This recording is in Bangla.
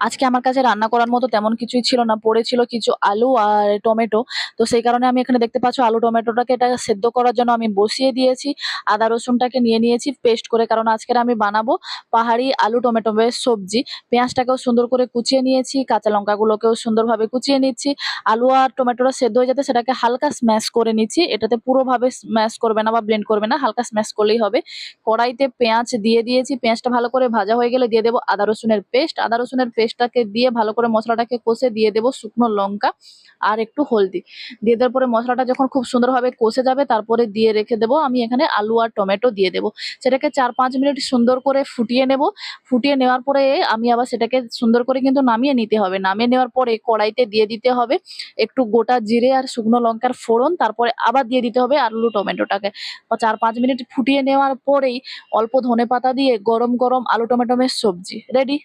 আজকে আমার কাছে রান্না করার মতো তেমন কিছুই ছিল না। পড়েছিল কিছু আলু আর টমেটো। তো সেই কারণে আমি এখানে দেখতে পাচ্ছ আলু টমেটোটাকে এটা সেদ্ধ করার জন্য আমি বসিয়ে দিয়েছি। আদা রসুনটাকে নিয়ে নিয়েছি পেস্ট করে, কারণ আজকের আমি বানাবো পাহাড়ি আলু টমেটো বেশ সবজি। পেঁয়াজটাকেও সুন্দর করে কুচিয়ে নিয়েছি, কাঁচা লঙ্কাগুলোকেও সুন্দরভাবে কুচিয়ে নিচ্ছি। আলু আর টমেটোটা সেদ্ধ হয়ে যাতে সেটাকে হালকা স্ম্যাশ করে নিচ্ছি। এটাতে পুরোভাবে স্ম্যাশ করবে না বা ব্লেন্ড করবে না, হালকা স্ম্যাশ করলেই হবে। কড়াইতে পেঁয়াজ দিয়ে দিয়েছি, পেঁয়াজটা ভালো করে ভাজা হয়ে গেলে দিয়ে দেবো আদা রসুনের পেস্ট। আদা রসুনের পেস্টটাকে দিয়ে ভালো করে মশলাটাকে কষে দিয়ে দেবো শুকনো লঙ্কা আর একটু হলদি। দিয়ে দেওয়ার পরে মশলাটা যখন খুব সুন্দরভাবে কষে যাবে তারপরে দিয়ে রেখে দেবো আমি এখানে আলু আর টমেটো দিয়ে দেবো। সেটাকে 4-5 মিনিট সুন্দর করে ফুটিয়ে নেব। ফুটিয়ে নেওয়ার পরে আমি আবার সেটাকে সুন্দর করে কিন্তু নামিয়ে নিতে হবে। নামিয়ে নেওয়ার পরে কড়াইতে দিয়ে দিতে হবে একটু গোটা জিরে আর শুকনো লঙ্কার ফোড়ন, তারপরে আবার দিয়ে দিতে হবে আলু টমেটোটাকে। 4-5 মিনিট ফুটিয়ে নেওয়ার পরেই অল্প ধনেপাতা দিয়ে গরম গরম আলু টমেটো সবজি রেডি।